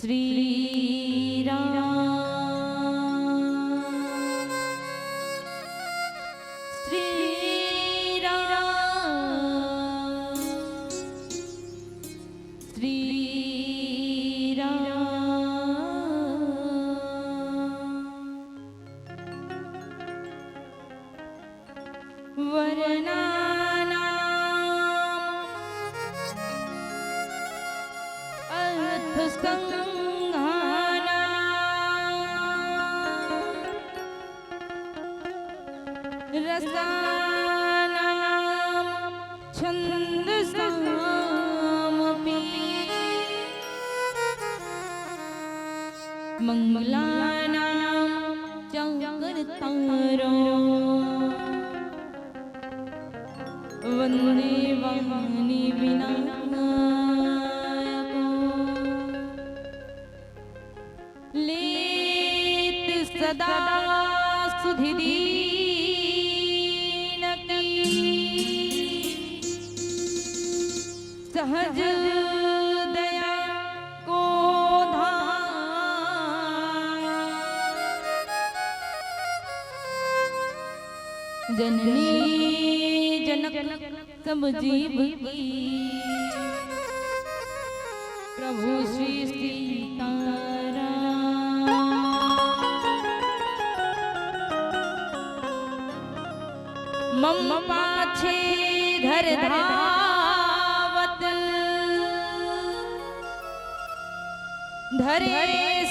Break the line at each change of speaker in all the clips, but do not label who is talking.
श्री राम श्री राम श्री राम वरनानाम् अर्थसंहाना रसानां छन्दसामपि मंगलानां च कर्तारो वन्दे वाणी विनायको लेत सदा सुधिदीनकी सहज दया को जननी जनक सब जीव की प्रभु श्री सीताराम मम पाछे धर धावत धरे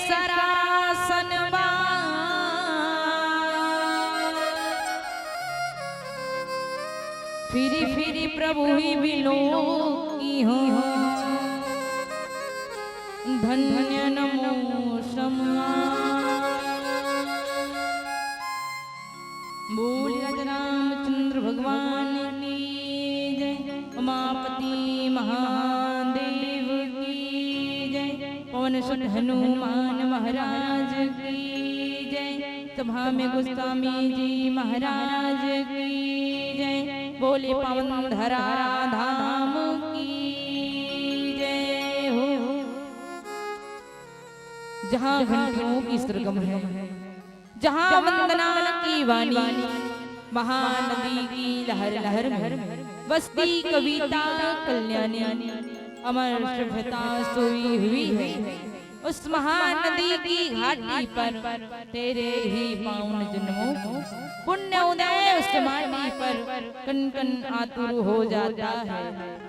सरासन फिरी फिरी प्रभु ही बिलो की हो धन्य नमो समा बोल रामचंद्र भगवान की जय उमापति महादेव की जय पवन सुत हनुमान महाराज की जय सभा में गोस्वामी जी महाराज की जय बोले पावन धरा धाम की जय हो। जहाँ घंटियों की सरगम है, जहाँ वंदना की वाणी, महानदी की लहर लहर में बसती कविता कल्याणी अमर सभ्यता सोई हुई है। उस महानदी की घाटी पर तेरे ही पावन जन्मों को पुण्य उदय उस माटी पर कन कन आतुर हो जाता है,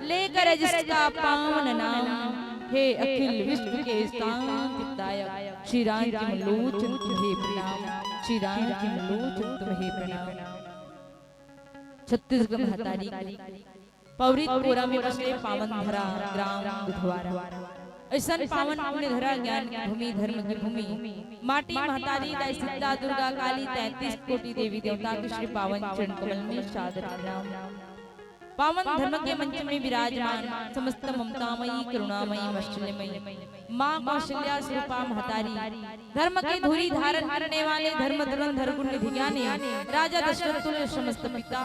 लेकर जिसका पावन नाम हे अखिल विश्व के शांतिदायक श्री राम जी लोचन तुम्हें प्रणाम, श्री राम जी लोचन तुम्हें प्रणाम। छत्तीसगढ़ महतारी पौरीपुरा में बसे पावन धरा ग्राम दुधवारा ऐसा पावन पुण्य धरा ज्ञान की भूमि धर्म की भूमि माटी महतारी दाई सीता दुर्गा काली 33 कोटि देवी देवता के श्री पावन चरण कमल में सादर प्रणाम। पावन धर्म के मंच में विराजमान समस्त ममतामयी करुणामयी वात्सल्यमयी मां कौशल्या स्वरूपा महतारी धर्म के धुरी धारण करने वाले धर्म धुरंधर गुण निधि ज्ञानी राजा दशरथ तुल्य समस्त पिता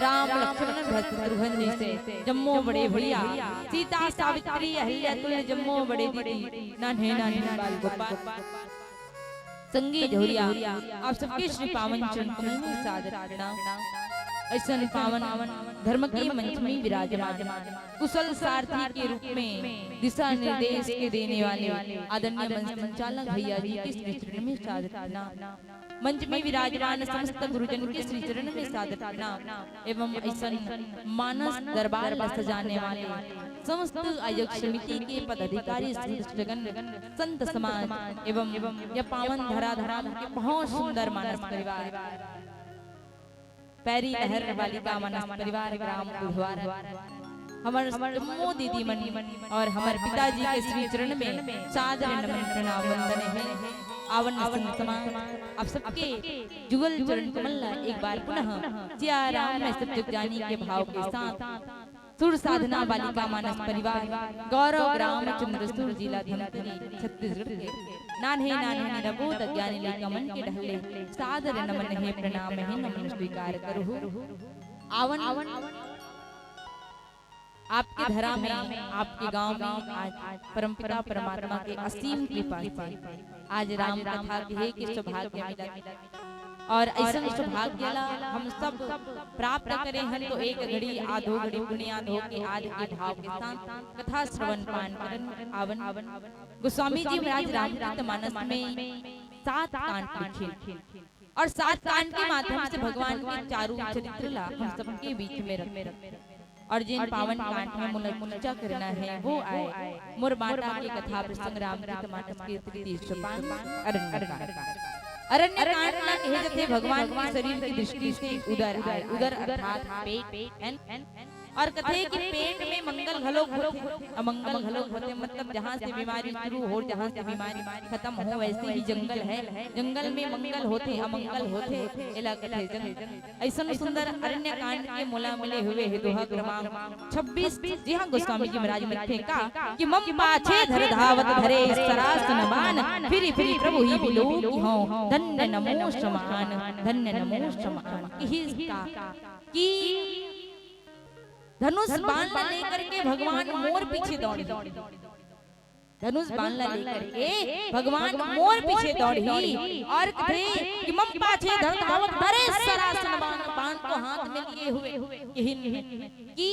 राम लक्ष्मण भरत शत्रुघ्न जैसे जम्मो बड़े भैया सीता सावित्री अहिल्या तुल्य जम्मो बड़े दीदी नन्हे नन्हे बाल गोपाल संगी जोरिया आप सबके श्री पावन चरण कमल में सादर प्रणाम। ऐसा पावन धर्म के मंच में विराजमान कुशल सारथी के रूप में दिशा निर्देश के देने वाले आदरणीय मंच संचालक भैया जी के श्री चरण में सादर प्रणाम। मंच में विराजमान समस्त गुरुजन के श्री चरण में सादर प्रणाम एवं ऐसा मानस दरबार में सजाने वाले समस्त आयोजक समिति के पदाधिकारी संत समाज एवं यह पावन धरा धरा के बहुत सुंदर मानस परिवार पैरी लहर वाली का मानस परिवार ग्राम बुधवार हमारे जम्मो दीदी मनी और हमारे पिताजी के श्री चरण में सादर नमन प्रणाम वंदन है। आवन समान आप सबके जुगल चरण कमल एक बार पुनः सिया राम में सब जग जानी के भाव के साथ सुर साधना बालिका मानस परिवार गौरव ग्राम चंद्रसूर जिला धमतरी छत्तीसगढ़ के नान्हे नान्हे निरबोध ज्ञानी लेका मन के ढहले सादर नमन है प्रणाम है नमन स्वीकार करो। आवन आपके धरा में, आपके गांव में आज परमपिता परमात्मा के असीम कृपा से आज राम कथा कहे के सौभाग्य मिला और ऐसा सौभाग्य हम सब प्राप्त करें हैं। तो एक घड़ी आधो घड़ी पुण्याद हो के आज के भाव के साथ कथा श्रवण पान करन आवन गोस्वामी जी महाराज रामचरितमानस में 7 कांड लिखे और 7 कांड के माध्यम से भगवान के चारों चरित्र ला हम सबके बीच में रखे और जिन पावन कांड में मुनर्चा करना है वो आए मोर माता की कथा प्रसंग रामचरितमानस के 33 अरण्य कांड ला कहे जाते भगवान के शरीर की दृष्टि से उदर अर्थात पेट और कथे कि पेट में मंगल घलोक होते अमंगल घलोक होते मतलब जहाँ से बीमारी शुरू हो जहाँ से बीमारी खत्म हो वैसे ही जंगल है, जंगल में मंगल होते अमंगल होते एला कथे जंगल ऐसा सुंदर अरण्य कांड के मूला मिले हुए है दोहा क्रमांक 26। जी हाँ गोस्वामी जी महाराज लिखे का कि मम पाछे धर धावत धरे सरासन मान फिरी फिरी प्रभु ही बिलो की हो धन्य नमो समान धन्य नमो समान की धनुष बाण लेकर के भगवान मोर पीछे दौड़ी धनुष बाण लेकर के भगवान मोर पीछे दौड़ी और कहे कि मम पाछे धर धावत धरे सरासन बाण को हाथ में लिए हुए कि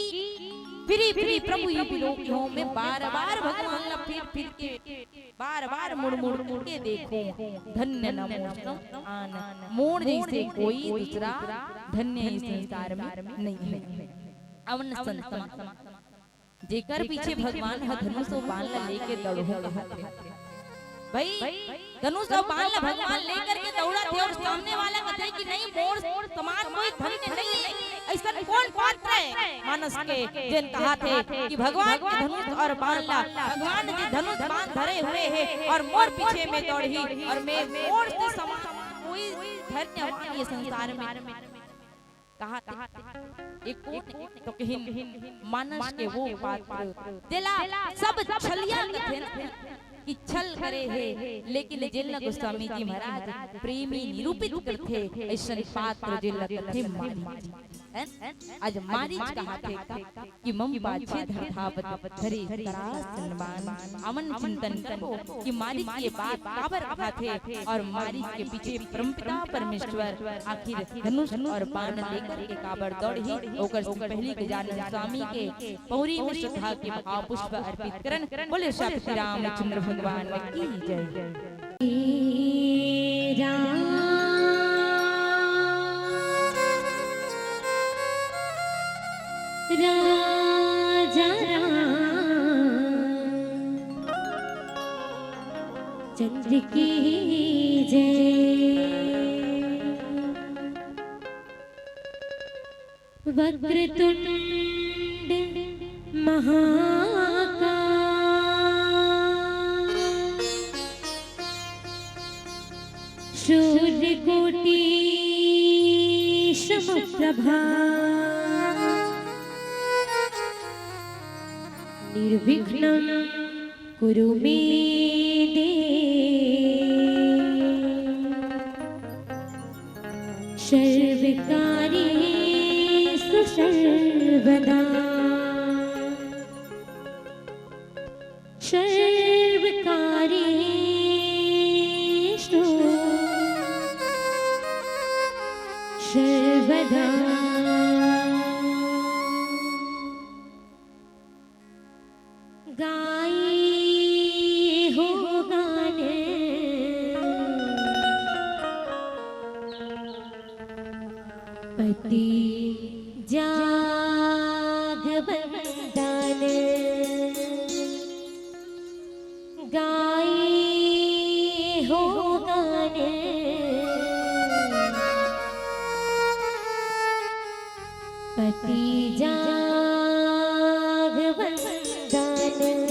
फिरी फिरी प्रभु ही बिलोकियों में बार-बार भगवान ला फिर के बार-बार मुड़ के देखो धन्य नमो समान मोर जैसे कोई दूसरा धन्य इस संसार में नहीं है। अवन संतम जेकर पीछे भगवान धनुष और बाण लेके दौड़ो भाई धनुष और बाण भगवान लेकर के दौड़ा थे और सामने वाला कहते कि नहीं मोर समान कोई धन्य नहीं है। ऐसा कौन पात्र है मानस के जिन कहा थे कि भगवान के धनुष और बाण भगवान जी धनुष बाण धरे हुए हैं और मोर पीछे में दौड़ी और मैं मोर से समान कोई धन्यवान ये संसार में कहा एक तो कहिन मानस के वो पात्र दिला सब छलिया थे कि छल करे है लेकिन जिन गोस्वामी जी महाराज प्रेमी निरूपित करते ऐसा पात्र जिन थे मारीच आज मारीच कहा थे कि मम पाछे धर धावत धरे सरासन बाण अमन चिंतन करो कि मारीच ये बात काबर कहा थे और मारीच के पीछे परमपिता परमेश्वर आखिर धनुष और बाण लेकर के काबर दौड़ी ओकर से पहली गजानन स्वामी के पौरी में श्रद्धा के भाव पुष्प अर्पित करन बोले श्री रामचंद्र भगवान की जय।
राजा चंद्र की जय वक्रतुंड महाकाय सूर्यकोटि समप्रभा निर्विघ्नं कुरु मे सर्वकार्येषु सर्वदा सर्वकार्येषु सर्वदा गाई हो गाने पति जाग बंदन गाई हो गाने पति जाग बंदन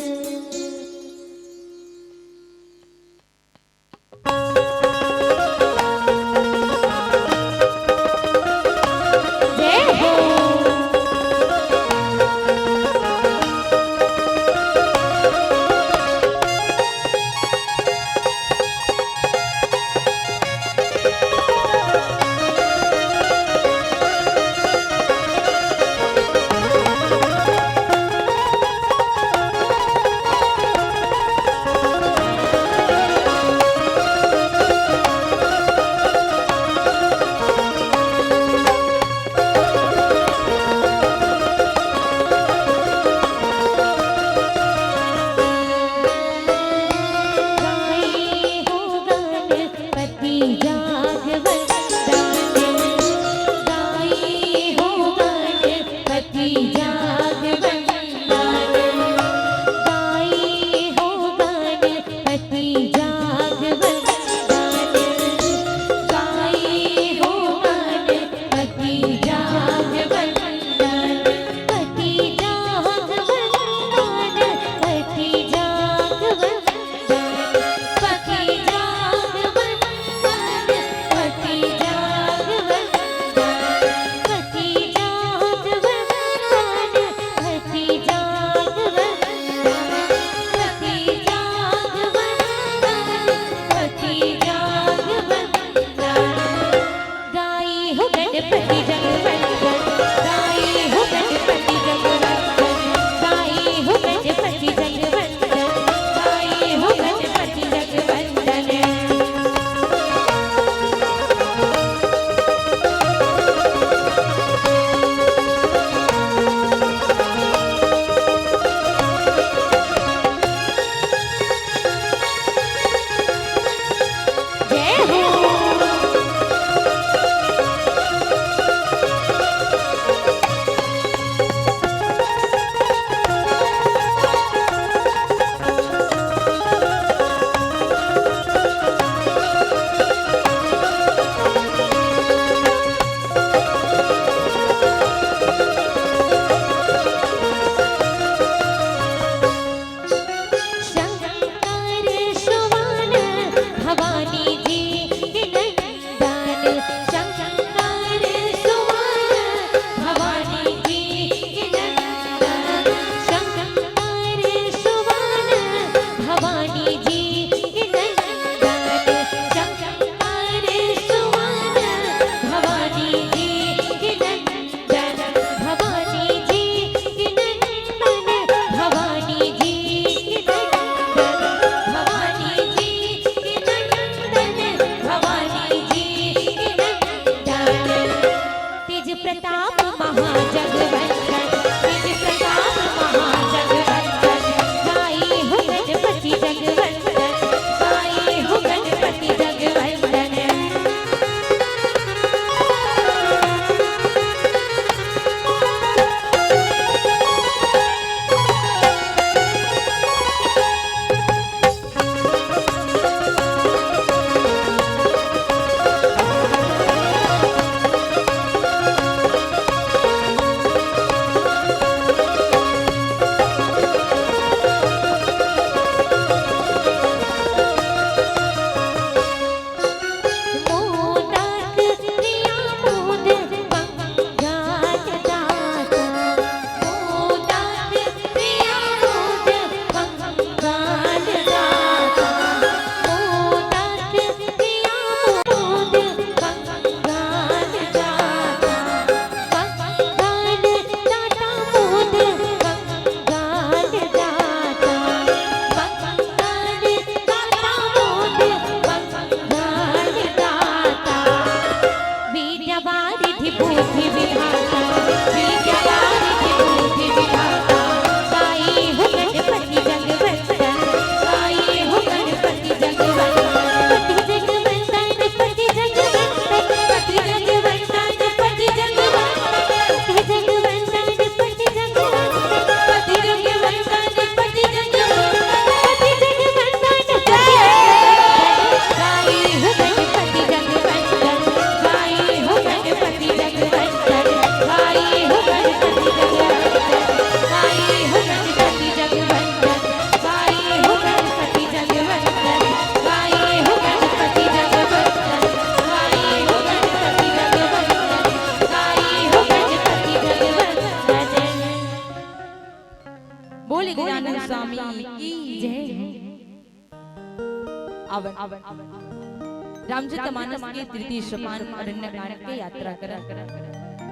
रामचरितमानस के तृतीय सोपान अरण्य कांड की यात्रा करा।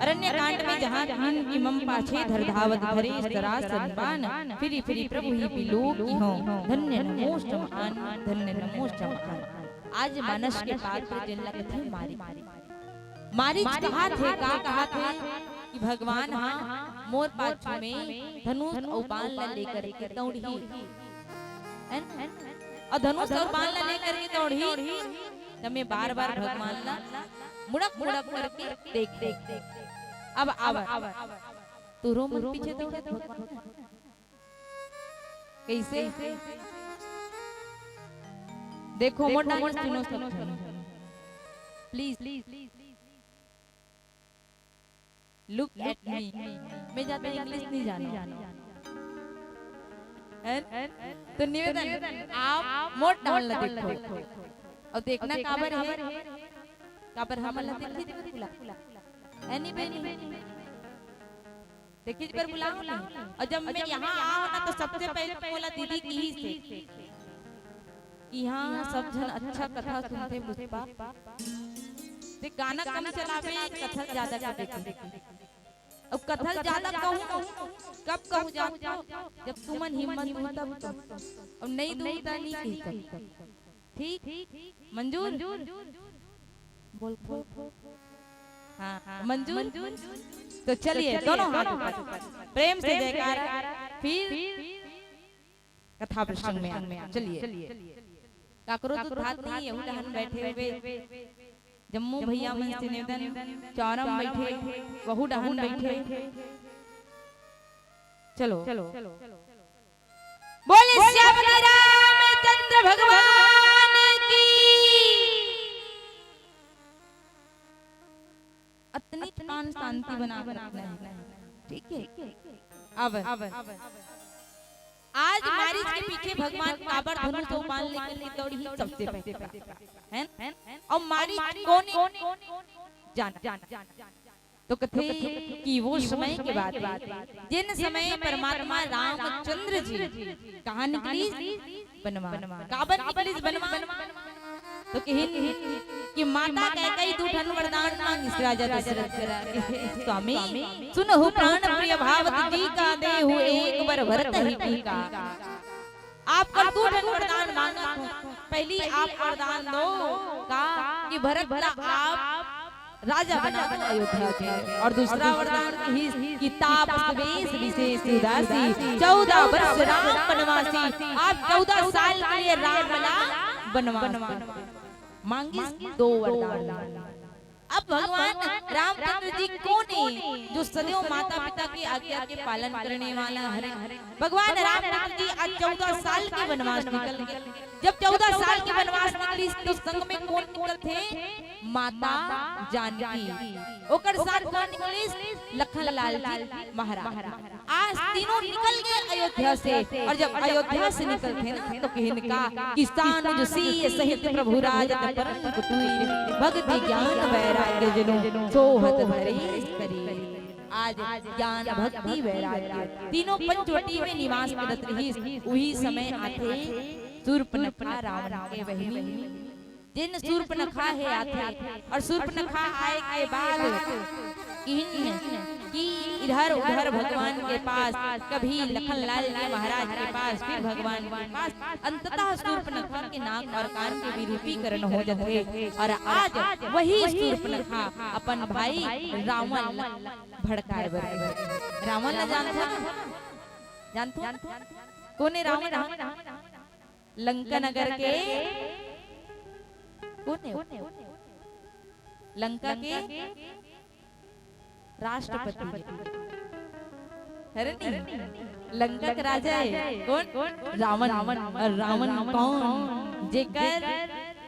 अरण्य कांड में जहाँ इमम पाछे धरधावत धरे सरा सन्मान फिरी फिरी प्रभु ही पिलोक इहो धन्य नमोष्ट महान धन्य नमोष्ट महान। आज मानस के पात्र जिन लगत है मारी कहा थे कि भगवान हाँ मोर पाछू में धनुष और बाण लेकर के दौड़ी और धनुष और बाण लेकर के दौड़ी तमें बार बार भगवान ना मुड़क मुड़क करके देख अब तू रो मन पीछे तो कैसे देखो मोटा सुनो प्लीज लुक एट मी। मैं ज्यादा इंग्लिश नहीं जानती तो निवेदन आप मोट डाउन ला देखो और देखना काबर है काबर हमला देखी बुला एनी बेनी देखी पर बुलाओ ना। और जब मैं यहाँ आओ ना तो सबसे पहले बोला दीदी की ही से यहाँ सब जन अच्छा कथा सुनते पुष्पा ते गाना कम चलावे कथा ज्यादा कर देते। अब कथा ज्यादा कहूँ कब कहूँ जब तुमन हिम्मत हो तब अब नहीं दूंगा नहीं ठीक मंजूर बोल हाँ मंजूर तो चलिए दोनों हाथ प्रेम से जयकार फिर कथा प्रसंग में चलिए काकरो तो हाथ नहीं है उधर बैठे हुए जम्मू भैया मन से निवेदन चौरम बैठे वहु डहन बैठे चलो बोले श्याम रामचंद्र भगवान की अपनी कान शांति बना कर रखना है ठीक है। अब आज मारीच के पीछे भगवान काबर धनुष तो मान लेकर के दौड़ी ही सबसे पहले हैं और मारीच कौन जाना तो कथे कि वो समय के बाद जिन समय परमात्मा रामचंद्र जी कहाँ निकली बनवान काबर निकली बनवान तो कहिन कि माता कैकेयी दूठन वरदान मांगिस राजा दशरथ करा स्वामी सुनहु प्राण प्रिय भावत जी का देहु एक बार भरत ही टीका। आप कर दूठन वरदान मांगा पहली आप वरदान दो का कि भरत आप राजा बना अयोध्या के और दूसरा वरदान कि तापस वेश विशेष उदासी 14 वर्ष राम वनवासी आप 14 साल के लिए राम बना बनवास मांगी 2 वरदान। अब भगवान रामचंद्र जी कौन है जो सदैव माता पिता की आज्ञा के पालन करने वाला है। भगवान रामचंद्र जी आज 14 साल के वनवास निकल गए। जब 14 साल के वनवास निकली तो संग में कौन निकल थे माता जानकी ओकर साथ कौन निकली लखनलाल जी महाराज। आज तीनों निकल गए अयोध्या से और जब अयोध्या से निकलते ना तो कहन का किसान जो सी सहित प्रभु राज परम कुतुई भक्ति ज्ञान वैराग्य जनो सोहत धरी करी। आज ज्ञान भक्ति वैराग्य तीनों पंचवटी में निवास करत रही। वही समय आते शूर्पणखा रावण के बहिनी जिन शूर्पणखा है आते और शूर्पणखा आए के बाद कि इधर उधर भगवान के पास कभी लखनलाल जी महाराज के पास फिर भगवान के पास अंततः शूर्पणखा के नाक और कान के विरूपीकरण हो जाते और आज वही शूर्पणखा अपन भाई रावण भड़काए बर रावण न जानतो कोने रावण लंका नगर के कौन लंका के राष्ट्रपति लंका का राजा है कौन रावण। और रावण कौन जेकर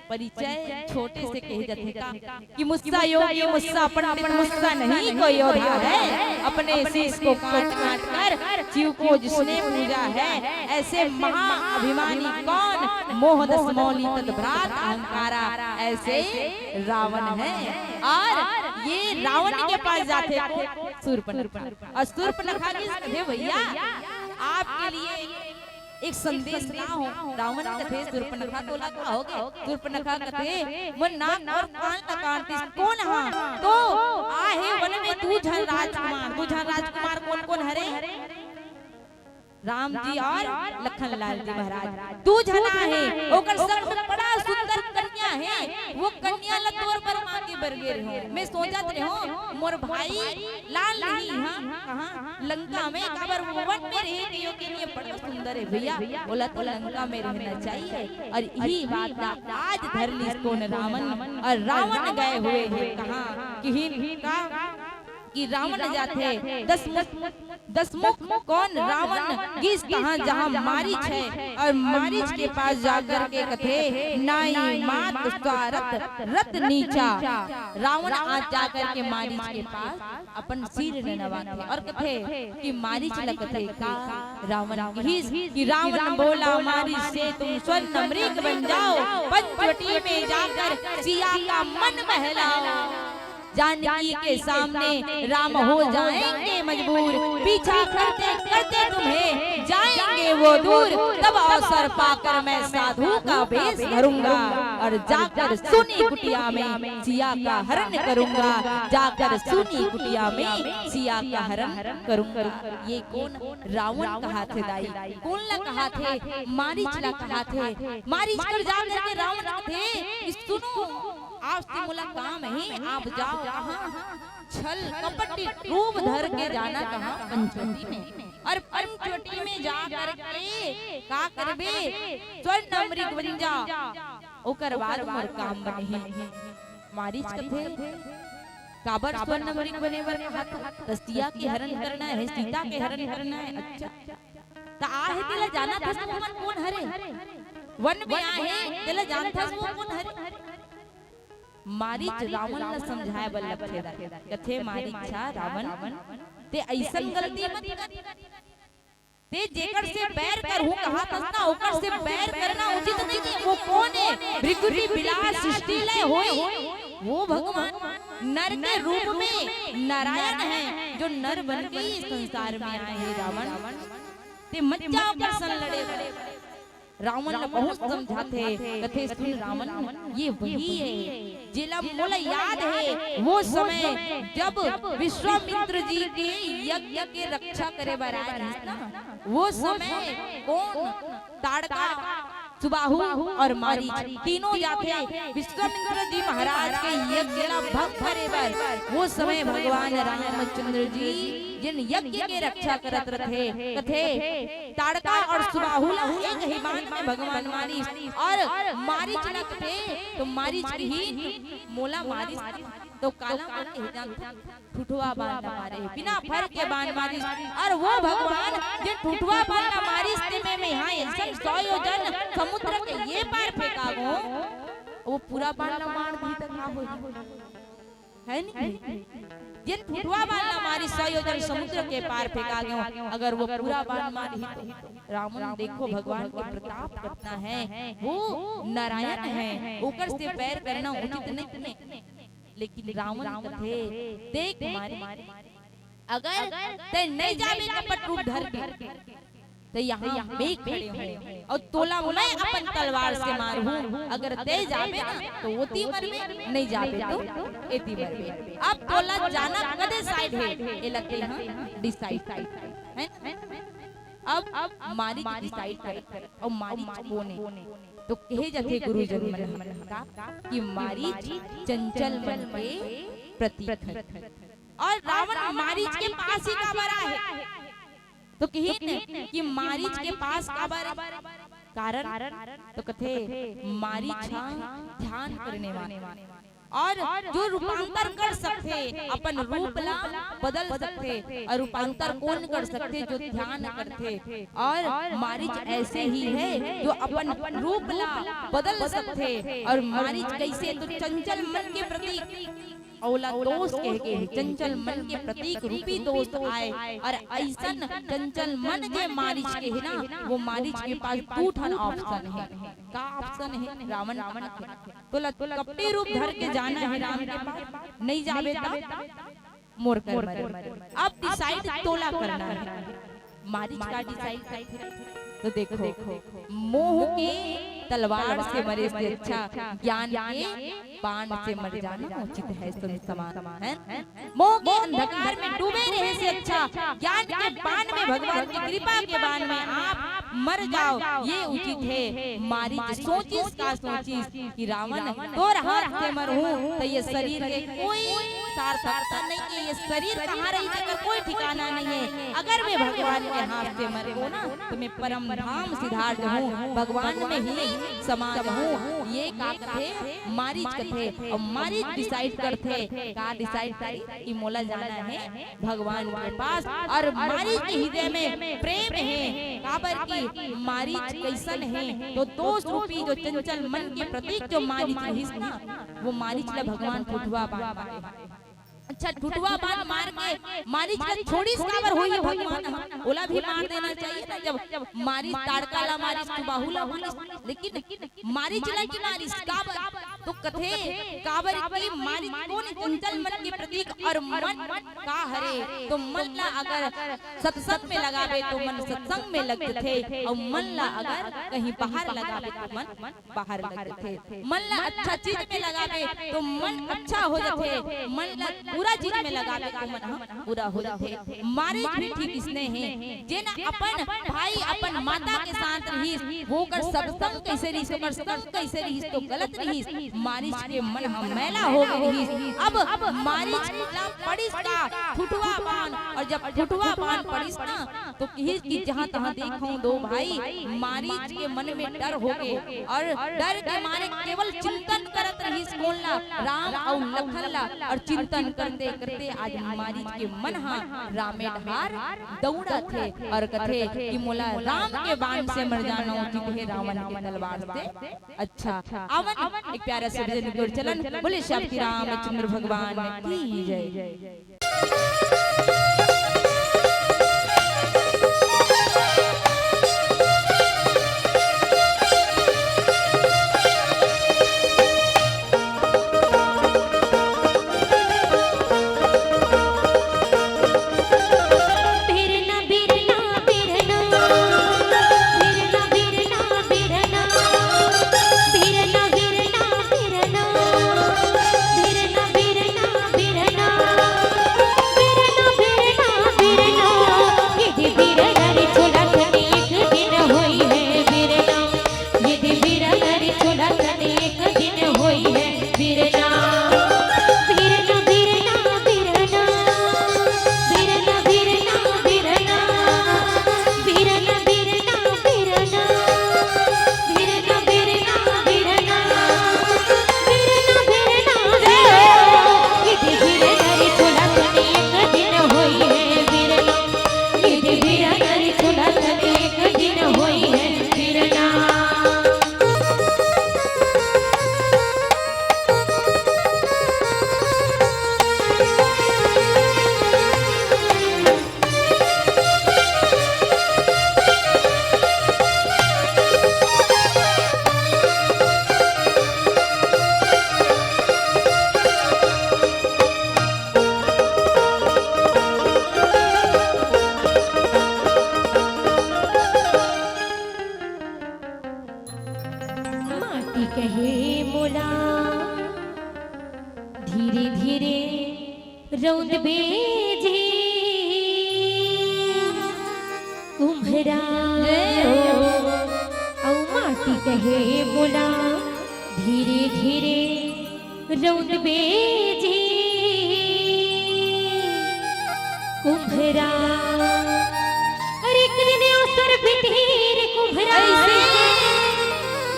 परिचय छोटे से कहे जाते का कि मुस्सा योगी मुस्सा पंडित मुस्सा नहीं कोई योद्धा है अपने शीश को काट काट कर शिव को जिसने पूजा है ऐसे महाअभिमानी कौन मोहदस मौली तद्भ्रात अहंकारा ऐसे रावण है। और ये रावण के पास जाते और शूर्पणखा की भैया आपके लिए एक संदेश ला हो रावण कथे शूर्पणखा तोला का होगे शूर्पणखा कथे वो नाक और कान न काटती कौन हां तो आहे वन में तू झन राजकुमार कौन कौन हरे राम जी और लखन लाल जी महाराज तू जना है ओकर संग में बड़ा सुंदर कन्या है वो कन्या ला तोर पर मां के बरगेर हो मैं सोचत रहे हो मोर भाई लाल नहीं हां कहां लंका में काबर वन में रहे के के लिए बड़ा सुंदर है भैया बोला तो लंका में रहना चाहिए और यही बात आज धरली इसको रावण और रावण गए हुए हैं कहां कि रावण जाते दसमुख कौन रावण किस कहां जहां मारीच है और मारीच के पास जाकर के कथे नाई मात स्वारत रत नीचा रावण आज जाकर के मारीच के पास अपन सिर नवाते और कथे कि मारीच लगते का रावण कि रावण बोला मारीच से तुम स्वर्ण मृग बन जाओ पंचवटी में जाकर सिया का मन बहलाओ जानकी के सामने राम हो जाएंगे मजबूर पीछा करते करते तुम्हें जाएंगे वो दूर तब अवसर पाकर मैं साधु का भेष धरूंगा और जाकर सुनी कुटिया में सिया का हरण करूंगा जाकर सुनी कुटिया में सिया का हरण करूंगा ये कौन रावण कहा थे दाई कौन ला कहा थे मारीच ला कहा थे मारीच कर जाकर के रावण थे सुनो आज से मुलाकाम है आप जाओ कहां छल कपटी रूप धर के जाना कहां पंचवटी में और पंचवटी में जा करके का करबे स्वर्ण मृग बन जा ओकर बाद मोर काम बने मारीच कथे काबर स्वर्ण मृग बने बर हाथ रसिया के हरण करना है सीता के हरण करना है अच्छा ता आहे तेला जाना था मन कौन हरे वन में आहे तेला जानता वो कौन हरे मारीच रावण ने समझाया बल्लभ कथे मारीचा रावण ते ऐसन गलती मत कर ते जेकर से बैर कर हूं कहा था ना ओकर से बैर करना उचित नहीं है वो कौन है भृगुटी बिलास सृष्टि लय होए वो भगवान नर के रूप में नारायण है जो नर बन के इस संसार में आए हैं रावण ते मज्जा पर सन लड़े रावण ने बहुत समझाते कथे सुन रावण ये वही है जिला मोला याद है वो समय जब विश्वामित्र जी के यज्ञ के रक्षा करे बर आए ना वो समय कौन ताड़का सुबाहु और मारीच तीनों जाते विश्वामित्र जी महाराज के यज्ञ ला भक्त भरे बर वो समय भगवान रामचंद्र जी जिन यज्ञ के रक्षा करत रहे कथे ताड़का और सुबाहु एक ही बात में भगवान मारीच और मारीच न कथे तो मारीच ही मोला मारीच तो काला ठुठुआ बाण मारे बिना फर के बाण मारी और वो भगवान जिन ठुठुआ बाण मारी स्थिति में यहाँ ऐसा 100 योजन समुद्र के ये पार फेंका गो वो पूरा बाण मार दी तक ना हो है नहीं जिन ठुठुआ बाण मारी 100 योजन समुद्र के पार फेंका गयो अगर वो पूरा बाण मारी तो रावण देखो भगवान के प्रताप कितना है वो नारायण है ऊपर से पैर करना उचित नहीं लेकिन रावण कथे देख मारे अगर ते नहीं जावे कपट रूप धर के ते यहाँ मैं खड़े हुए और तोला मैं अपन तलवार से मारूं अगर ते जावे ना तो ओती मर में नहीं जावे तो एती मर में अब तोला जाना कदे साइड है ये लगते हैं डिसाइड है अब मारी डिसाइड कर और मारी कोने तो कहे जाते गुरुजन मन का कि मारीच चंचल मन के प्रतीक और रावण मारीच के पास ही काबरा है तो कहे कि मारीच के पास काबरा कारण तो कथे मारीच ध्यान करने वाले और जो रूपांतर कर सकते अपन रूप ला बदल सकते और रूपांतर कौन कर सकते जो ध्यान करते और मारीच ऐसे ही है जो अपन रूप ला बदल सकते और मारीच कैसे तो चंचल मन के प्रतीक औला दोस्त कह के चंचल मन के प्रतीक रूपी दोस्त आए और ऐसन चंचल मन जे मारीच के है ना वो मारीच के पास दो ठन ऑप्शन है का ऑप्शन है रावण तो कपटी रूप धर के जाना है राम के पास नहीं जावे तो मोर कर अब डिसाइड तोला करना है मारीच का डिसाइड तो देखो मोह की तलवार से मरे से अच्छा ज्ञान के बाण से मर जाना उचित है। तुम समान है मोह के अंधकार में डूबे रहे से अच्छा ज्ञान के बाण में भगवान की कृपा के बाण में आप मर जाओ ये उचित है। मारीच सोचिस का सोचिस कि रावण तोर हाथ से मरहूं तो ये शरीर के कोई सार्थकता नहीं है, ये शरीर कहाँ रही का कोई ठिकाना नहीं है। अगर मैं भगवान के हाथ से मर गो ना तो मैं परम धाम सिद्धार्थ हूँ, भगवान में ही समान हूँ। ये का कथे मारीच कथे और मारीच डिसाइड करथे का डिसाइड करी कि मोला जाना है भगवान के पास। और मारीच के हृदय में प्रेम है काबर की मारीच कैसन है तो दोष रूपी जो चंचल मन के प्रतीक जो मारीच रही ना वो मारीच ला भगवान ठुठवा बाण अच्छा ठुठवा बाण मार के मारीच का छोड़ी काबर होई है भगवान ओला भी मार देना चाहिए ना। जब मारीच ताड़का ला मारीच तू बाहुला मारीच लेकिन मारीच ला की मारीच काबर तो कथे काबर की मारीच कौन चंचल मन के प्रतीक और मन का हरे तो मन ला अगर सत्संग में लगावे तो मन सत्संग में लगते और मन ला अगर कहीं बाहर लगावे तो मन बाहर लगते। मन ला अच्छा चीज में लगावे तो मन अच्छा हो जाते, मन ला पूरा चीज में लगावे तो मन पूरा हो जाते। मारीच भी ठीक इसने है जेना अपन भाई अपन माता के साथ रही वो कर सत्संग कैसे रही तो कर संग कैसे रही तो गलत रही। मारीच के मन हम मैला हो गई। अब मारीच ला पड़िस का ठुठवा बाण और जब ठुठवा बाण पड़िस ना तो की जहां तहां देखूं दो भाई मारीच के मन में डर हो गए और डर के मारे केवल चिंतन करत रही कौन ला राम और लखन ला और चिंतन करते करते आज मारीच के मन हा रामे ढार दौड़ा थे और कथे कि मोला राम के बाण से मर जाना उचित है रावण के तलवार से अच्छा। अवन एक प्यारा से भजन चलन बोले श्री रामचंद्र भगवान की जय। धीरे धीरे रौद बेजे कुम्हरा औ माटी कहे बोला धीरे धीरे रौद बेजे कुम्हरा और एक दिन असर बितेर कुम्हरा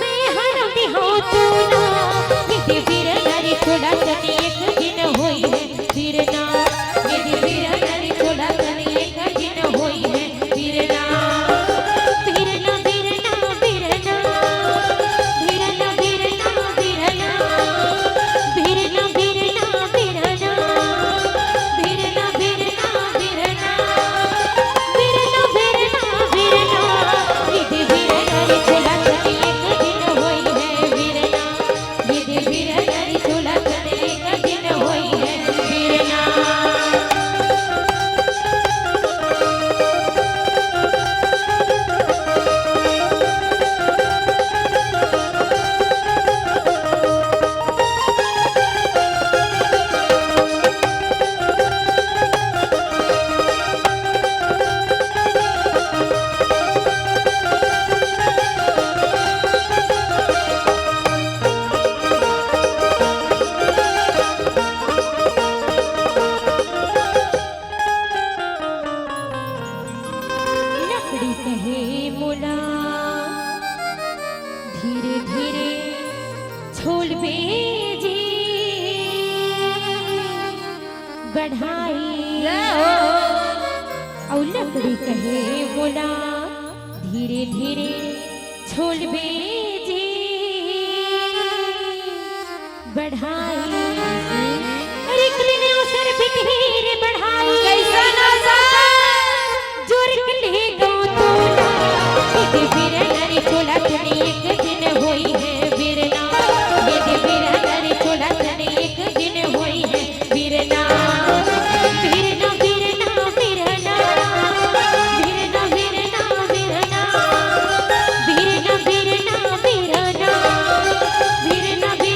मैं हरम हो तू ना ये फिर हरी थोड़ा सनी एक दिन होई है फिर ना ये फिर हरी थोड़ा सनी एक दिन होई है फिर ना फिर ना फिर ना फिर ना फिर ना फिर ना फिर ना फिर ना फिर ना फिर ना फिर ना फिर ना फिर ना फिर ना फिर ना फिर ना ये फिर हरी थोड़ा सनी एक दिन होई है फिर ना
बेजी बढ़ाई और लकड़ी कहे बोला धीरे धीरे छोड़ बेजी बढ़ाई अरे किने उसर बिठीर बढ़ाई कैसा नशा जोर ले गो तोला ये बिरना रे चोला तने एक दिन होई है बिरना ये बिरना रे चोला तने एक दिन होई है बिरना बिरना बिरना बिरना बिरना बिरना बिरना बिरना बिरना बिरना बिरना बिरना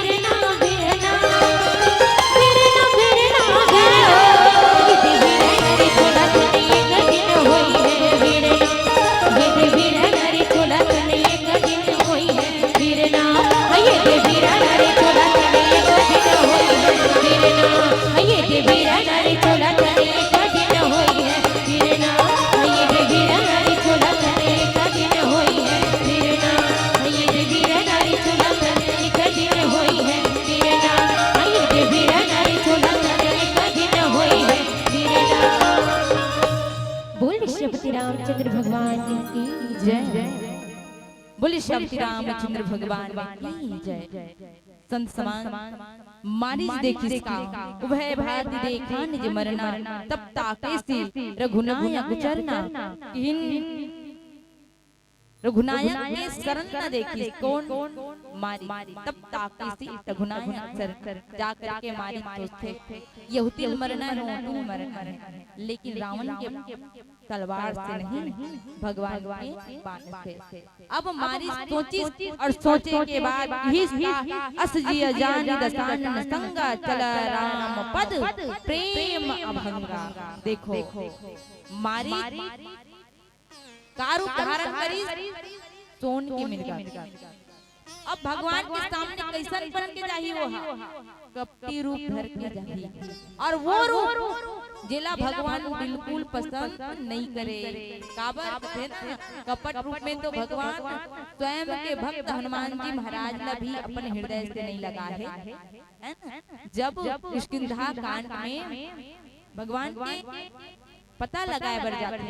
बिरना बिरना बिरना ये बिरना रे चोला तने एक दिन होई है बिरना ये बिरना रे चोला तने एक दिन होई है बिरना ये बिरना रे चोला तने एक दिन होई है बिरना ये बिरना रे चोला तने एक दिन होई है बिरना ये बिरना रे चोला तने एक दिन होई है बिरना ये बिरना रे चोला तने एक दिन होई है बिरना ये बिरना रे चोला तने एक दिन होई है बिरना। बोल श्रीपति रामचंद्र भगवान की जय।
बोले श्री रामचंद्र भगवान की जय। संत समान मारिच देखी इसका उभय भारती देखा निज मरना तब ताके से रघुनायक चरना किन रघुनायक के शरण न देखी कौन मारी तब ताके से रघुनायक चरण जा करके मारी सोचते यहुति मरना है तू मरना है लेकिन रावण के तलवार से नहीं भगवान के बाण से। अब मारी सोची और सोचे के बाद अस जिय जानि दसानन संगा चल राम पद प्रेम अभंगा। देखो मारी कारू धारण करी सोन की मिर्गा। अब भगवान के सामने कैसन बन के जाही वो कपटी रूप धर के जाही और वो रूप जिला भगवान बिल्कुल पसंद नहीं करे। काबर थे ना कपट रूप में तो भगवान स्वयं के भक्त हनुमान जी महाराज ने भी अपने हृदय से नहीं लगा है ना। जब किष्किंधा कांड में भगवान के पता लगाए बर जाते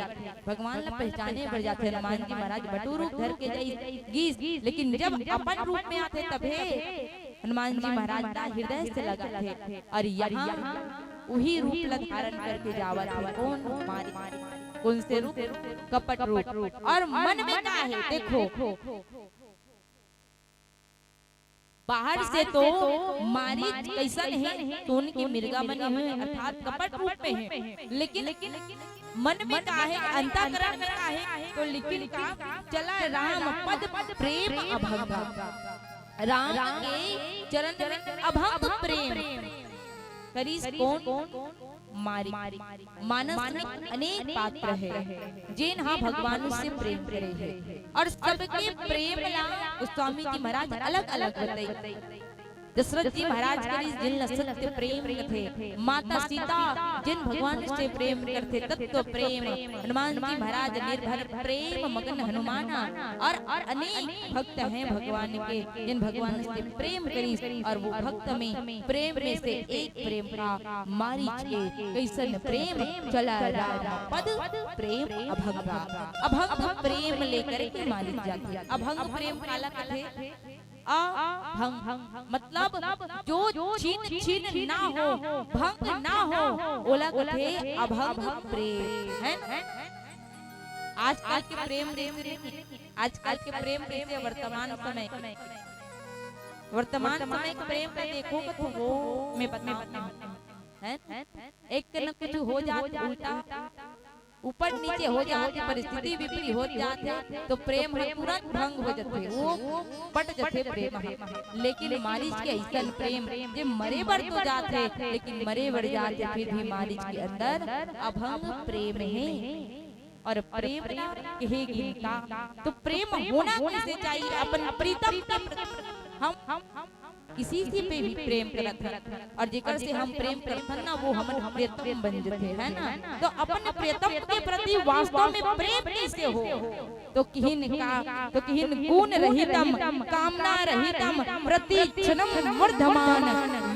भगवान ला पहचाने बर जाते हनुमान जी महाराज बटू रूप धर के गीस लेकिन जब अपन रूप में आते तबे हनुमान जी महाराज का हृदय से लगा थे और यहाँ वही रूप धारण करके जावत कौन मारी कौन से रूप कपट रूप और मन में क्या है देखो बाहर से तो मारी कैसन है सोन की मिर्गा बने हुए अर्थात कपट रूप में है लेकिन मन में क्या है अंतःकरण में क्या है तो लेकिन का चला राम पद प्रेम अभंगा राम के चरण में अभंग प्रेम करीस कौन मारी मानस में अनेक पात्र है जिन हाँ भगवान से प्रेम करे है और सबके प्रेम ला स्वामी जी महाराज अलग अलग बताई। दशरथ जी महाराज करीस जिन सत्य प्रेम थे माता सीता जिन भगवान से प्रेम करते तत्व प्रेम हनुमान जी महाराज निर्भर प्रेम मगन हनुमाना और अनेक भक्त हैं भगवान के जिन भगवान से प्रेम करी और वो भक्त में प्रेम में से एक प्रेम का मारीच के कैसन प्रेम चला राम पद प्रेम अभंगा अभंग प्रेम लेकर के मारीच जाती अभंग प्रेम काला कथे अभंग मतलब जो छीन छीन ना हो भंग ना हो ओला कथे अभंग प्रेम है। आजकल के प्रेम आजकल के प्रेम कैसे वर्तमान समय के प्रेम का देखो तो वो में बता है एक न कुछ हो जाता उल्टा ऊपर नीचे हो जाते परिस्थिति विपरीत हो जाते तो प्रेम तुरंत भंग हो जाते वो पट जाते प्रेम लेकिन मारीच के ऐसा प्रेम जे मरे बर तो जाते लेकिन मरे बर जाते फिर भी मारीच के अंदर अभंग प्रेम है और प्रेम कहेगी तो प्रेम होना कैसे चाहिए अपन प्रीतम हम किसी से पे भी प्रेम करत है और जेकर से हम प्रेम करथन ना वो हमन प्रियतम बन जथे है ना। तो अपन प्रियतम के प्रति वास्तव में प्रेम कैसे हो तो किहिन गुण रहितम कामना रहितम प्रति क्षणम वर्धमान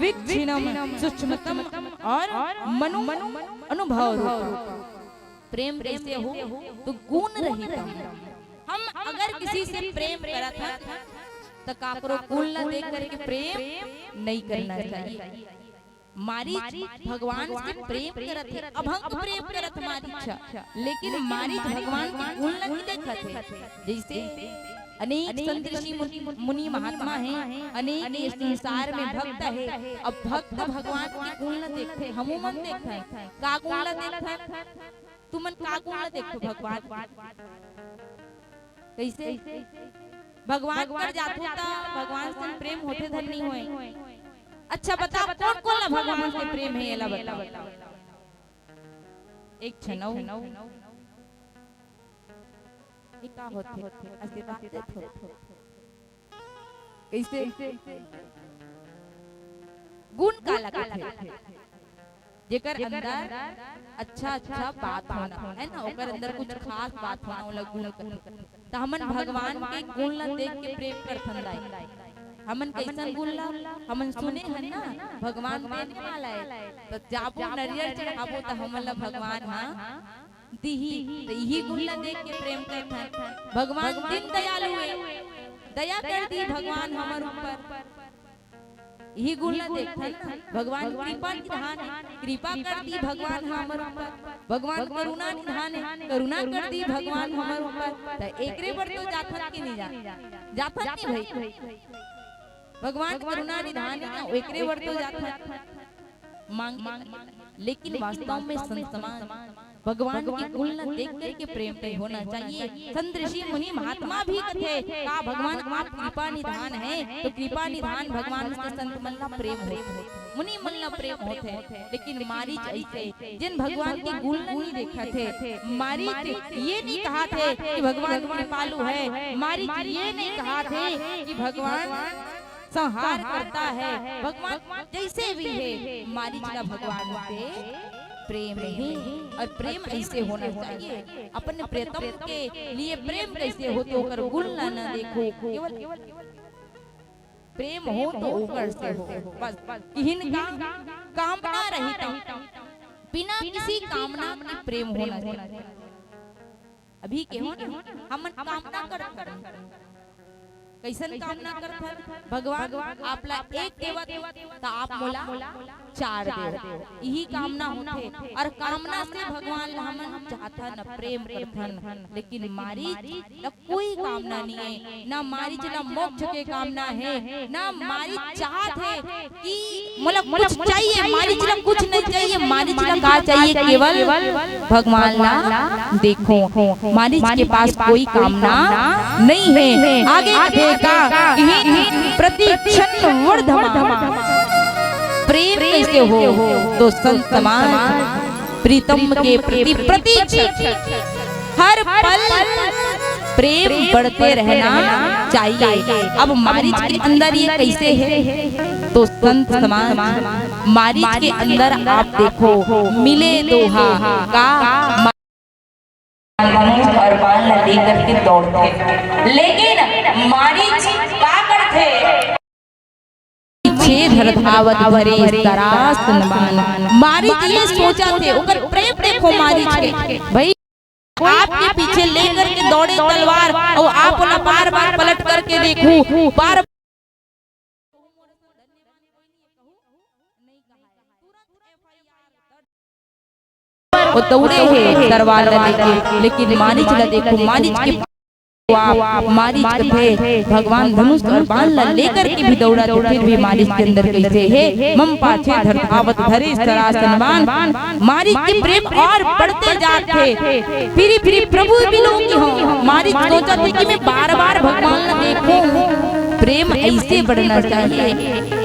विक्षिणम सूक्ष्मतम और मनु अनुभव प्रेम कैसे हो तो गुण रहितम। हम अगर किसी से प्रेम करत हैं तो काकरो कुल न देख करके प्रेम नहीं करना चाहिए। मारीच भगवान से प्रेम करत है, अभंग प्रेम करत मारीच, लेकिन मारीच भगवान के कुल न देखत है। जैसे अनेक संत ऋषि मुनि महात्मा हैं, अनेक इस संसार में भक्त है। अब भक्त भगवान के कुल न देखते, हमू मन देखते हैं का कुल न देखते, तुमन का कुल न देखो भगवान कैसे भगवान कर जात होता भगवान से प्रेम होते धन नहीं होए। अच्छा बता कौन कौन भगवान से प्रेम है एला बता एक छनौ ये का होते आशीर्वाद देत हो कैसे गुण का लगत है जेकर अंदर अच्छा बात होना है ना, ओकर अंदर कुछ खास बात होना वाला गुण त हमन भगवान के गुण ला देख के प्रेम करथन दाई। हमन कैसन गुण ला हमन सुने हन ना भगवान देने वाला है तो जाबो नरियर चढ़ाबो त हमन ला भगवान हां दिही तो यही गुण ला देख के प्रेम करथन। भगवान दिन दयालु है, दया कर दी भगवान हमर ऊपर, यही गुण ला देखथन। भगवान कृपा निधान है, कृपा कर दी भगवान हमर ऊपर। भगवान करुणा निधान है, करुणा कर दी भगवान हमर ऊपर। त एकरे बर तो जाथन के नहीं जाथन नहीं भाई भगवान करुणा निधान है ना, एकरे बर तो जाथन मांग। लेकिन वास्तव में संत समाज भगवान की गुण देख करके प्रेम नहीं होना चाहिए। संत ऋषि मुनि महात्मा भी कथे का भगवान आप कृपा निधान है तो कृपा निधान भगवान से संत मल्ला प्रेम होते मुनि मल्ला प्रेम होते। लेकिन मारीच ऐसे जिन भगवान की गुण नहीं देखा थे, मारीच ये नहीं कहा थे कि भगवान कृपालु है, मारीच ये नहीं कहा थे कि भगवान संहार करता है। भगवान जैसे भी है मारीच का भगवान से प्रेम है और प्रेम ऐसे होना चाहिए। अपने प्रियतम के लिए प्रेम कैसे हो तो ओकर गुण न देखो, केवल प्रेम हो तो ओकर से हो बस। इनका कामना रहित बिना किसी कामना के प्रेम होना चाहिए। अभी के हो हम कामना करत कैसन कामना करत भगवान आपला एक देवत त आप मोला चार देव, यही कामना होथे। और कामना से भगवान हमन चाहथन प्रेम करथन। लेकिन मारीच ला कोई कामना नहीं है, ना मारीच ला मोक्ष के कामना है, ना मारीच चाहत है कि मोला कुछ चाहिए, मारीच ला कुछ नहीं चाहिए। मारीच ला का चाहिए केवल भगवान ला देखो। मारीच के पास कोई कामना नहीं है। आगे प्रति क्षण वर्धमान प्रेम कैसे हो तो संत समाज प्रीतम के प्रति प्रति हर पल प्रेम बढ़ते रहना चाहिए। अब मारीच के अंदर ये कैसे है तो संत समाज मारीच के अंदर आप देखो मिले दोहा का और बाल न लेकर के दौड़ते, लेकिन मारीच का करते पीछे धरधावत भरे तरास नमान। मारीच ये सोचा थे ओकर प्रेम देखो मारीच के भाई आपके पीछे लेकर के दौड़े तलवार और आप बार बार पलट करके देखो बार वो दौड़े है तलवार लेके। लेकिन मारीच ला देखो मारीच के मारीच थे भगवान धनुष और बाण ला लेकर के भी दौड़ा तो फिर भी मारीच के अंदर कैसे है मम पाछे धरधावत धरे सरासनमान। मारीच के प्रेम और बढ़ते जाते फिर प्रभु बिलोकी हो। मारीच सोचा थे कि मैं बार बार भगवान ला देखूं, प्रेम ऐसे बढ़ना चाहिए।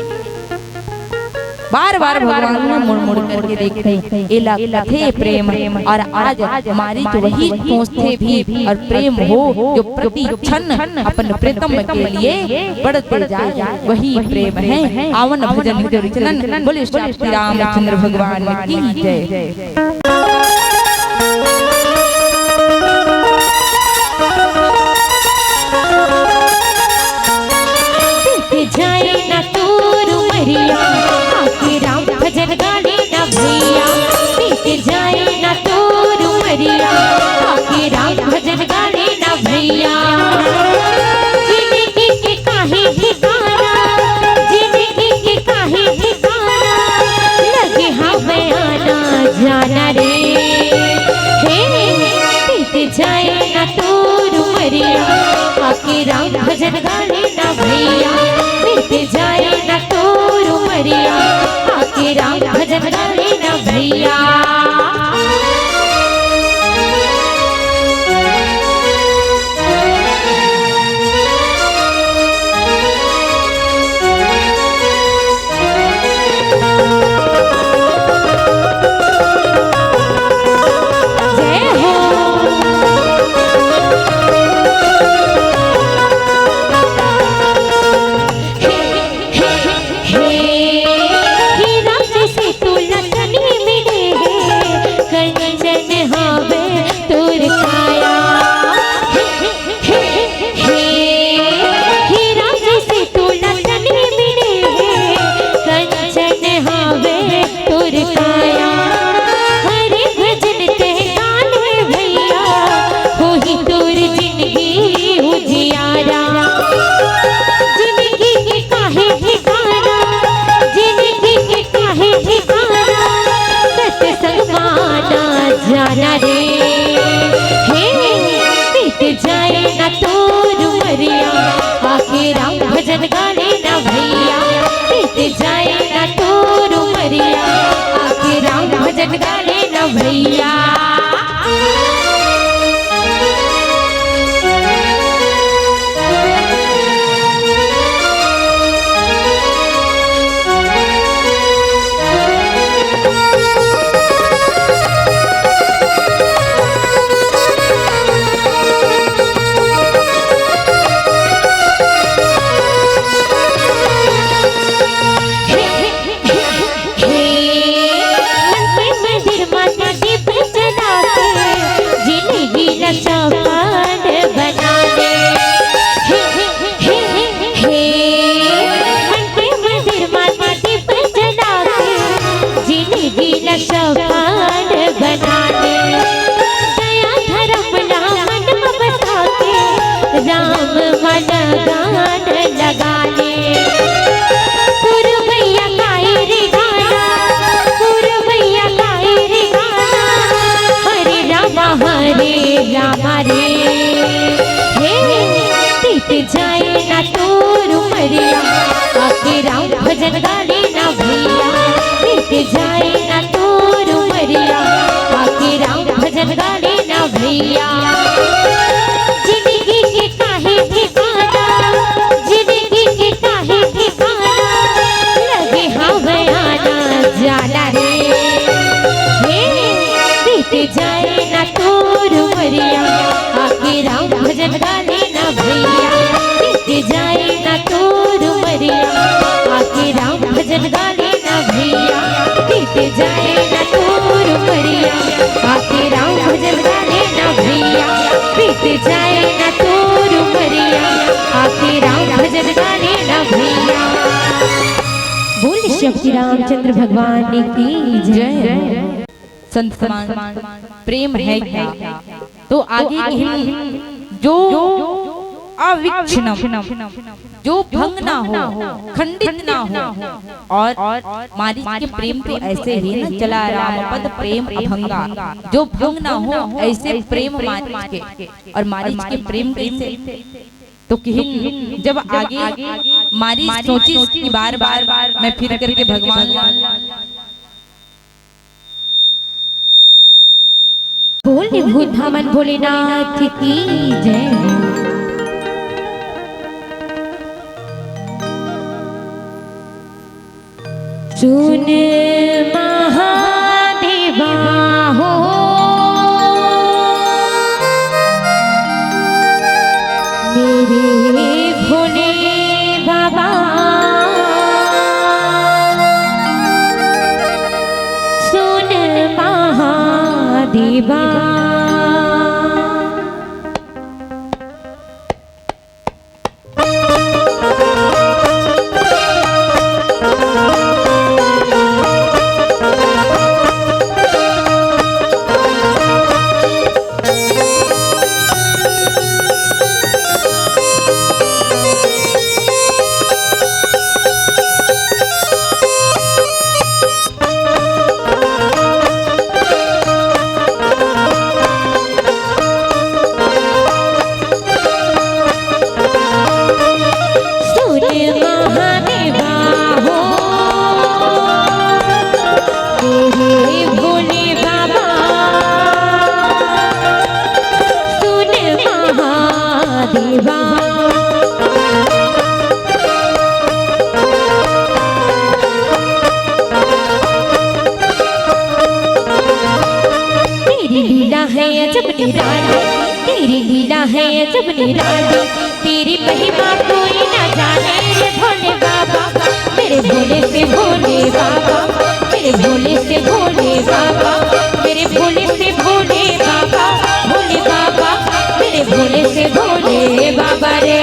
बार बार भगवान मुड़ मुड़ करके देखते एला कथे प्रेम और आज मारी तो वही सोचते भी और प्रेम हो जो प्रति क्षण अपन प्रीतम के लिए बढ़ते जाए वही प्रेम है। आवन भजन हृदय चलन बोले श्री रामचंद्र भगवान की जय।
जाए ना तोर मरिया आके राम भजन गाने ना भैया बीत जाए ना तोर मरिया आके राम भजन गाने ना भैया जिंदगी के काहे ठिकाना जिंदगी के काहे ठिकाना लगे हमें आना जाना रे हे बीत जाए ना तोर मरिया आके राम भजन गाने ना भैया बीत जाए ना तोर मरिया आके राम भजन गाने ना भैया। जाना रे हे बीत जाए ना तोर मरिया आके राम भजन गाने ना भैया बीत जाए ना तोर मरिया आके राम भजन गाने ना भैया। जाए ना तोर मरिया आके राम भजन गाने ना भैया बीत जाए ना तोर मरिया आके राम भजन गाने ना भैया। जिंदगी के काहे ठिकाना जिंदगी के काहे ठिकाना लगे हमें आना जाना रे हे बीत जाए ना तोर मरिया आके राम भजन गाने ना भैया बीत जाए ना तोर मरिया आके राम भजन गाने ना भैया बीत जाए ना तोर मरिया आके राम भजन गाने ना भैया बीत जाए ना तोर मरिया आके राम भजन गाने ना भैया। बोल श्री रामचंद्र भगवान की जय।
संत समान प्रेम है क्या तो आगे की जो अविच्छिन्नम जो भंग ना हो खंडित ना हो और मारीच के प्रेम तो ऐसे ही न चला राम पद प्रेम अभंगा जो भंग ना हो ऐसे प्रेम मारीच के और मारीच के प्रेम कैसे तो किहिन जब आगे मारीच सोची कि बार बार मैं फिर करके भगवान
बोले भूत धामन भोलेनाथ की जय। सुन महादेवा हो मेरे भोले बाबा सुन महादेवा तेरी लीला है अजब निराली तेरी महिमा कोई न जाने रे भोले बाबा मेरे भोले से भोले बाबा मेरे भोले से भोले बाबा मेरे भोले से भोले बाबा भोले बाबा मेरे भोले से भोले बाबा रे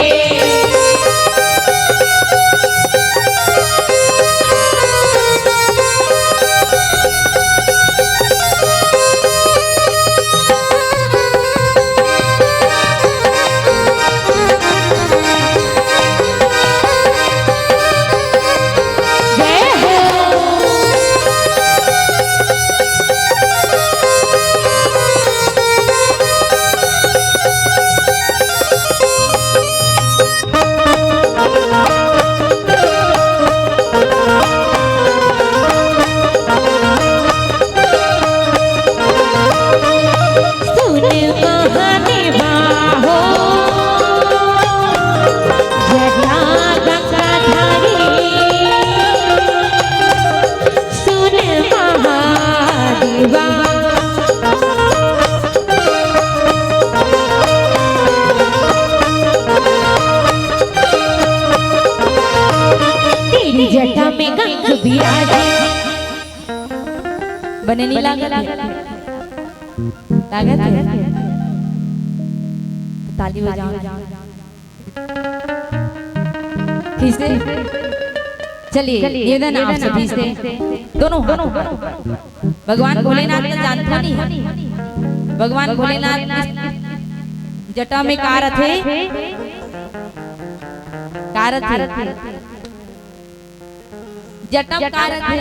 जटा में गंग बिराजे बने नहीं लागत ताली बजाओ किससे चलिए निवेदन आप सभी से दोनों भगवान भोलेनाथ ने जानता नहीं भगवान भोलेनाथ जटा में कारत है जटम कारत है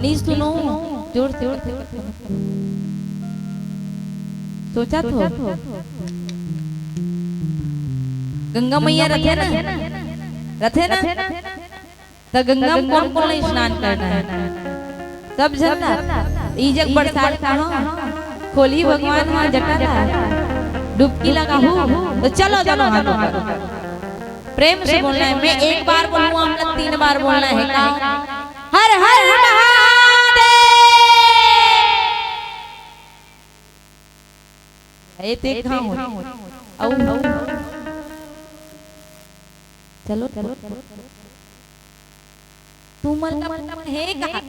नहीं सुनो जोर से सोचा तो गंगा मैया रथे ना तो गंगा में कौन कौन स्नान करना है सब जनता इजक बरसात का हो खोली भगवान वहाँ जटा डुबकी लगा हो तो चलो दोनों हाथों प्रेम से बोलना है मैं एक बार बोलूंगा हम लोग 3 बार बोलना है हर हर महादेव चलो तू मतलब है कहां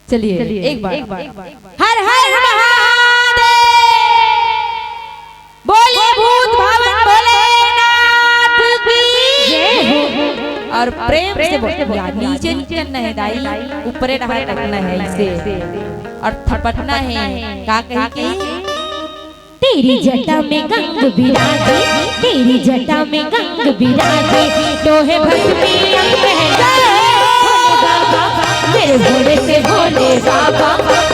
चलिए एक बार हर हर महादेव बोले भूत भावन भोलेनाथ की और प्रेम से बोले नीचे करना है दाई ऊपर रखना है इसे और थपटना है का कह के तेरी जटा में गंग बिराजे तेरी जटा में गंग बिराजे तोहे भस्मी अंग है मेरे भोले से भोले बाबा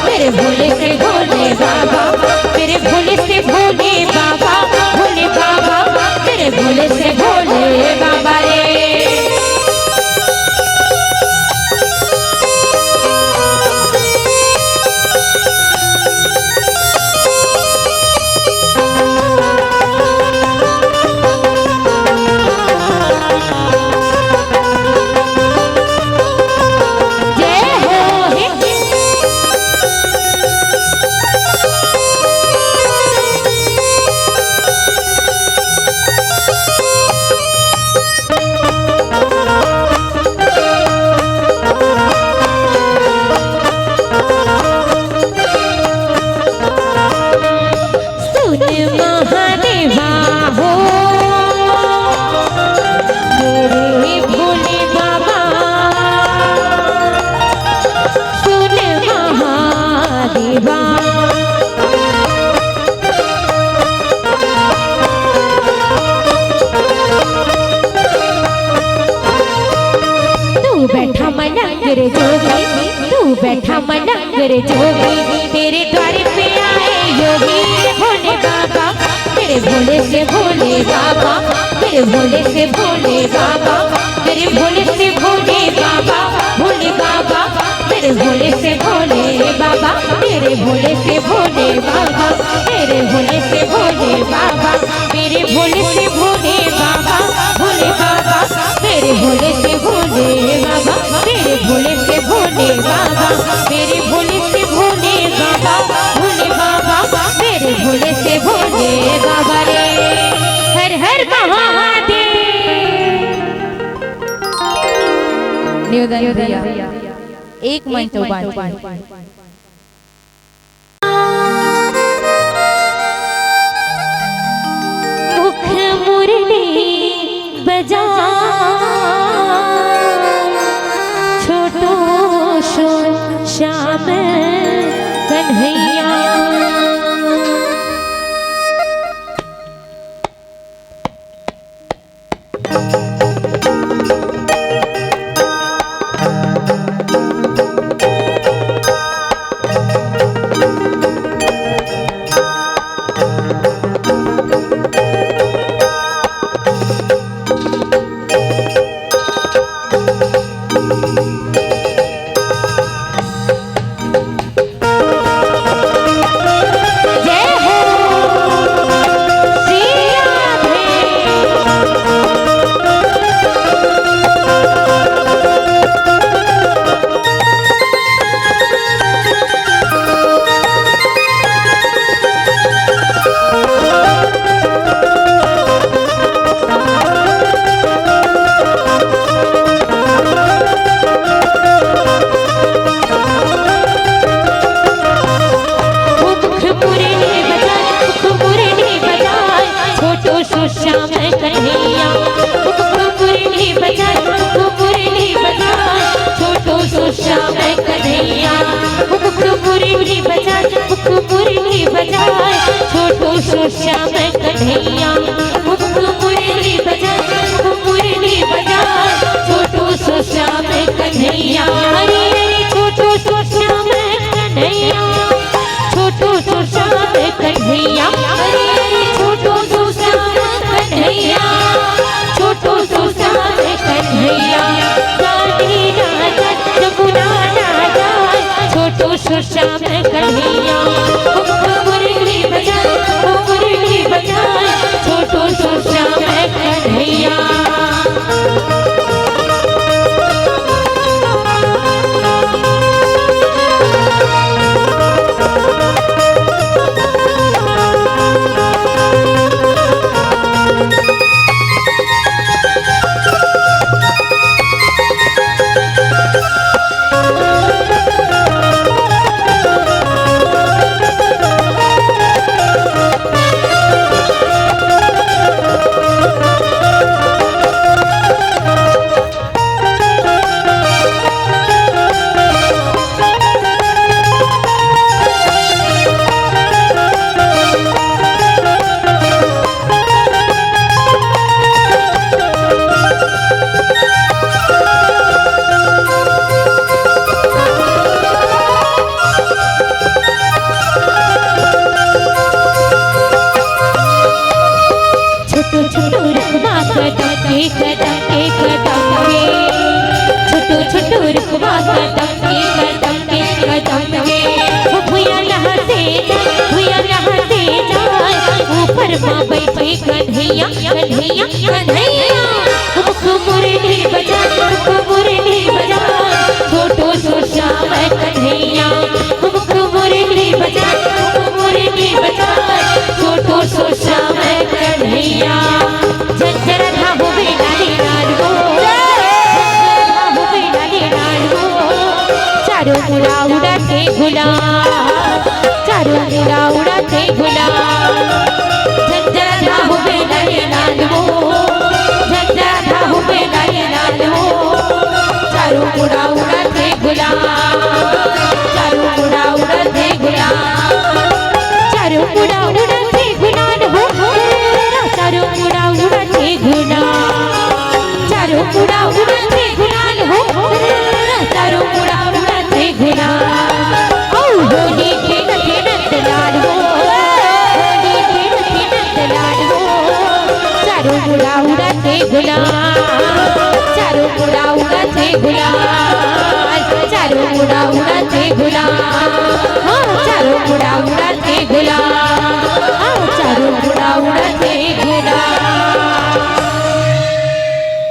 मेरे भोले से भोले बाबा मेरे भोले से भोले बाबा भोले बाबा मेरे भोले से भोले बाबा रे मलंग रे जोगी, तू बैठा मलंग रे जोगी, तेरे द्वार पे आए योगी भोले बाबा, तेरे भोले से भोले बाबा, तेरे भोले से भोले बाबा, तेरे भोले से भोले बाबा, भोले बाबा, तेरे भोले से भोले बाबा, तेरे भोले से भोले बाबा, तेरे भोले से भोले बाबा, मेरे भोले से भोले बाबा, भोले बाबा, तेरे भोले से भोले बाबा, तेरे भोले से भोले बाबा, मेरे भोले से भोले बाबा, भोले बाबा, तेरे भोले से भोले बाबा रे। हर हर महादेव।
निवेदन दिया एक मंच
मुख मुरली बजा छोटो शो श्याम कन्हैया, श्याम कन्हैया, मुरली बजा मुरली बजा छोटो सो श्याम कन्हैया, हरे हरे छोटो सो श्याम कन्हैया, छोटो सो श्याम कन्हैया, हरे हरे छोटो सो श्याम कन्हैया, छोटो सो श्याम कन्हैया, गाड़ी राजा जमुना राजा छोटो सो श्याम कन्हैया, मुरली बजा मुरली बजा छोटो सो श्याम कन्हैया। कन्हैया कन्हैया कन्हैया, मुख मुरली बजा मुरली बजा छोटो सो श्याम कन्हैया, मुख मुरली बजा मुरली बजा छोटो सो श्याम कन्हैया। झंझर धामो बेलाली लाडो, धामो बेलाली लाडो, चारों मुड़ा उड़ाते गुलाब, चारों मुड़ा उड़ाते गुलाब, चारों मुड़ा उड़ाते गुलाब, चारों मुड़ा उड़ाते गुलाब, चारों मुड़ा उड़ाते गुलाब हो, चारों मुड़ा उड़ाते गुलाब, चारों मुड़ा उड़ाते गुलाब हो, गुलाल चारों मुड़ा उड़ाते गुलाल हाँ चारों मुड़ा उड़ाते गुलाल